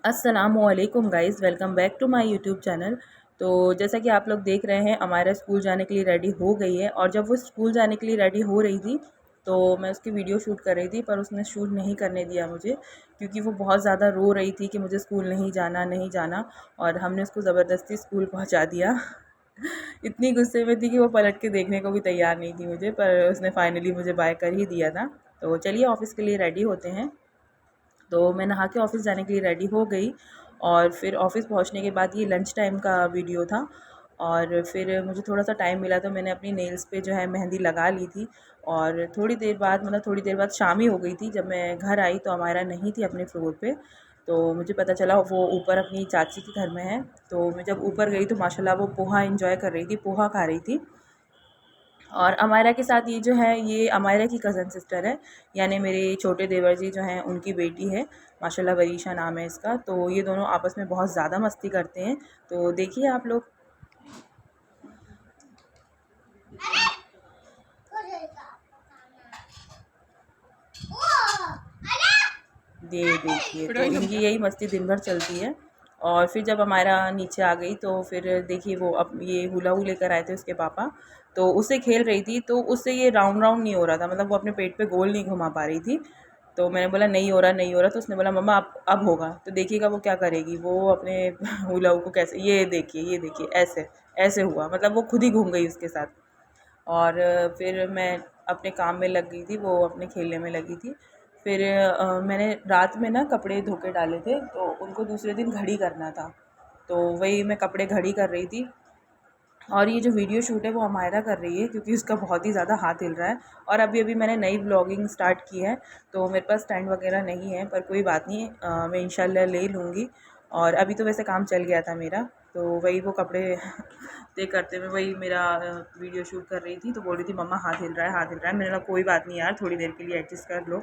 अस्सलामुअलैकुम guys, welcome back to my YouTube channel. तो जैसा कि आप लोग देख रहे हैं, अमायरा स्कूल जाने के लिए रेडी हो गई है। और जब वो स्कूल जाने के लिए रेडी हो रही थी तो मैं उसकी वीडियो शूट कर रही थी, पर उसने शूट नहीं करने दिया मुझे, क्योंकि वो बहुत ज़्यादा रो रही थी कि मुझे स्कूल नहीं जाना नहीं जाना। और हमने उसको ज़बरदस्ती स्कूल पहुँचा दिया। इतनी गुस्से में थी कि वो पलट के देखने को भी तैयार नहीं थी मुझे, पर उसने फाइनली मुझे बाय कर ही दिया था। तो चलिए ऑफ़िस के लिए रेडी होते हैं। तो मैं नहा के ऑफ़िस जाने के लिए रेडी हो गई। और फिर ऑफ़िस पहुंचने के बाद, ये लंच टाइम का वीडियो था, और फिर मुझे थोड़ा-सा टाइम मिला तो मैंने अपनी नेल्स पे जो है मेहंदी लगा ली थी। और थोड़ी देर बाद शाम ही हो गई थी। जब मैं घर आई तो अमायरा नहीं थी अपने फ्लोर पे। तो मुझे पता चला वो ऊपर अपनी चाची के घर में है। तो मैं जब ऊपर गई तो माशाल्लाह वो पोहा एंजॉय कर रही थी, पोहा खा रही थी। और अमायरा के साथ ये जो है, ये अमायरा की कज़न सिस्टर है, यानी मेरे छोटे देवर जी जो हैं उनकी बेटी है। माशाल्लाह वरीशा नाम है इसका। तो ये दोनों आपस में बहुत ज़्यादा मस्ती करते हैं। तो देखिए आप लोग। ये देखिए, तो इनकी यही मस्ती दिन भर चलती है। और फिर जब हमारा नीचे आ गई तो फिर देखिए, वो अब ये हुला हू लेकर आए थे उसके पापा। तो उससे खेल रही थी, तो उससे ये राउंड राउंड नहीं हो रहा था, मतलब वो अपने पेट पे गोल नहीं घुमा पा रही थी। तो मैंने बोला नहीं हो रहा नहीं हो रहा, तो उसने बोला मम्मा अब होगा। तो देखिएगा वो क्या करेगी, वो अपने हुला हू को कैसे, ये देखिए ऐसे ऐसे हुआ, मतलब वो खुद ही घूम गई उसके साथ। और फिर मैं अपने काम में लग गई थी, वो अपने खेलने में लगी थी। फिर मैंने रात में ना कपड़े धो के डाले थे, तो उनको दूसरे दिन घड़ी करना था। तो वही मैं कपड़े घड़ी कर रही थी। और ये जो वीडियो शूट है वो अमायरा कर रही है, क्योंकि उसका बहुत ही ज़्यादा हाथ हिल रहा है। और अभी मैंने नई ब्लॉगिंग स्टार्ट की है, तो मेरे पास स्टैंड वगैरह नहीं है, पर कोई बात नहीं, मैं इंशाल्लाह ले लूँगी। और अभी तो वैसे काम चल गया था मेरा। तो वही वो कपड़े तय करते हुए वही मेरा वीडियो शूट कर रही थी, तो बोल रही थी मम्मा हाथ हिल रहा है हाथ हिल रहा है। मैंने कहा कोई बात नहीं यार, थोड़ी देर के लिए एडजस्ट कर लो।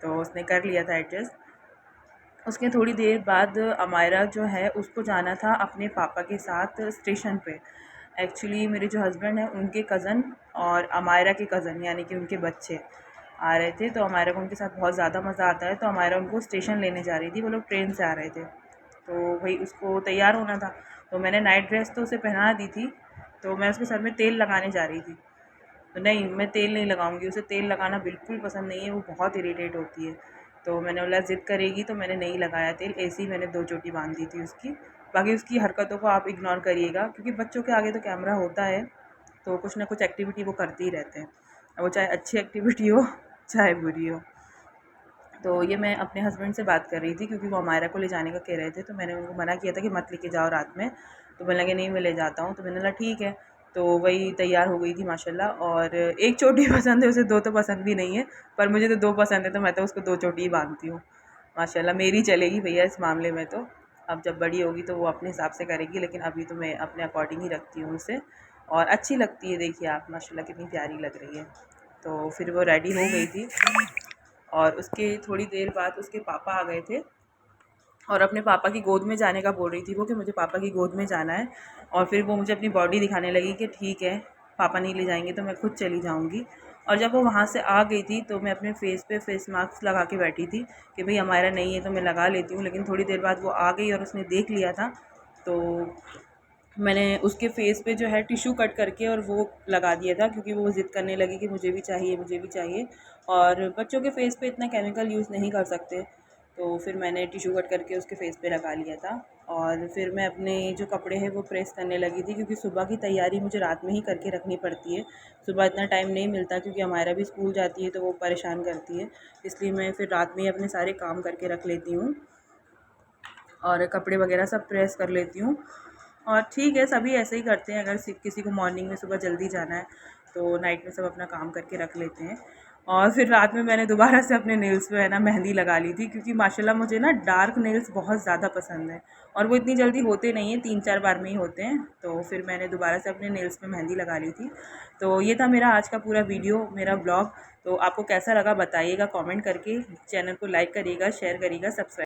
तो उसने कर लिया था एडजस्ट। उसके थोड़ी देर बाद अमायरा जो है उसको जाना था अपने पापा के साथ स्टेशन पे। एक्चुअली मेरे जो हस्बैंड हैं उनके कज़न और अमायरा के कज़न, यानी कि उनके बच्चे आ रहे थे। तो अमायरा को उनके साथ बहुत ज़्यादा मज़ा आता है, तो अमायरा उनको स्टेशन लेने जा रही थी। वो लोग ट्रेन से आ रहे थे, तो वही उसको तैयार होना था। तो मैंने नाइट ड्रेस तो उसे पहना दी थी। तो मैं उसके सर में तेल लगाने जा रही थी। तो नहीं, मैं तेल नहीं लगाऊंगी, उसे तेल लगाना बिल्कुल पसंद नहीं है, वो बहुत इरिटेट होती है। तो मैंने बोला ज़िद करेगी, तो मैंने नहीं लगाया तेल, ऐसे ही मैंने 2 चोटी बांध दी थी उसकी। बाकी उसकी हरकतों को आप इग्नोर करिएगा, क्योंकि बच्चों के आगे तो कैमरा होता है, तो कुछ ना कुछ एक्टिविटी वो करते ही रहते हैं, अब वो चाहे अच्छी एक्टिविटी हो चाहे बुरी हो। तो ये मैं अपने हस्बैंड से बात कर रही थी, क्योंकि वो अमायरा को ले जाने का कह रहे थे। तो मैंने उनको मना किया था कि मत लेके जाओ रात में। तो बोलने लगे नहीं मैं ले जाता हूँ। तो मैंने बोला ठीक है। तो वही तैयार हो गई थी माशाल्लाह। और एक चोटी पसंद है उसे, 2 तो पसंद भी नहीं है, पर मुझे तो 2 पसंद है, तो मैं तो उसको 2 चोटी ही बांधती हूँ। माशाल्लाह मेरी चलेगी भैया इस मामले में तो। अब जब बड़ी होगी तो वो अपने हिसाब से करेगी, लेकिन अभी तो मैं अपने अकॉर्डिंग ही रखती हूँ उसे। और अच्छी लगती है, देखिए आप माशाल्लाह कितनी प्यारी लग रही है। तो फिर वो रेडी हो गई थी, और उसके थोड़ी देर बाद उसके पापा आ गए थे। और अपने पापा की गोद में जाने का बोल रही थी वो, कि मुझे पापा की गोद में जाना है। और फिर वो मुझे अपनी बॉडी दिखाने लगी कि ठीक है, पापा नहीं ले जाएंगे तो मैं खुद चली जाऊंगी। और जब वो वहाँ से आ गई थी तो मैं अपने फेस पे फेस मास्क लगा के बैठी थी कि भाई हमारा नहीं है तो मैं लगा लेती हूँ। लेकिन थोड़ी देर बाद वो आ गई और उसने देख लिया था, तो मैंने उसके फेस पे जो है टिश्यू कट करके और वो लगा दिया था, क्योंकि वो ज़िद करने लगी कि मुझे भी चाहिए मुझे भी चाहिए। और बच्चों के फेस पे इतना केमिकल यूज़ नहीं कर सकते, तो फिर मैंने टिश्यू कट करके उसके फेस पे लगा लिया था। और फिर मैं अपने जो कपड़े हैं वो प्रेस करने लगी थी, क्योंकि सुबह की तैयारी मुझे रात में ही करके रखनी पड़ती है। सुबह इतना टाइम नहीं मिलता, क्योंकि हमारा भी स्कूल जाती है तो वो परेशान करती है, इसलिए मैं फिर रात में ही अपने सारे काम करके रख लेती हूँ और कपड़े वगैरह सब प्रेस कर लेती हूँ। और ठीक है, सभी ऐसे ही करते हैं, अगर किसी को मॉर्निंग में सुबह जल्दी जाना है तो नाइट में सब अपना काम करके रख लेते हैं। और फिर रात में मैंने दोबारा से अपने नेल्स पे है ना मेहंदी लगा ली थी, क्योंकि माशाल्लाह मुझे ना डार्क नेल्स बहुत ज़्यादा पसंद है, और वो इतनी जल्दी होते नहीं हैं, 3-4 बार में ही होते हैं। तो फिर मैंने दोबारा से अपने नेल्स पे मेहंदी लगा ली थी। तो ये था मेरा आज का पूरा वीडियो, मेरा ब्लॉग। तो आपको कैसा लगा बताइएगा कमेंट करके। चैनल को लाइक करिएगा, शेयर करिएगा, सब्सक्राइब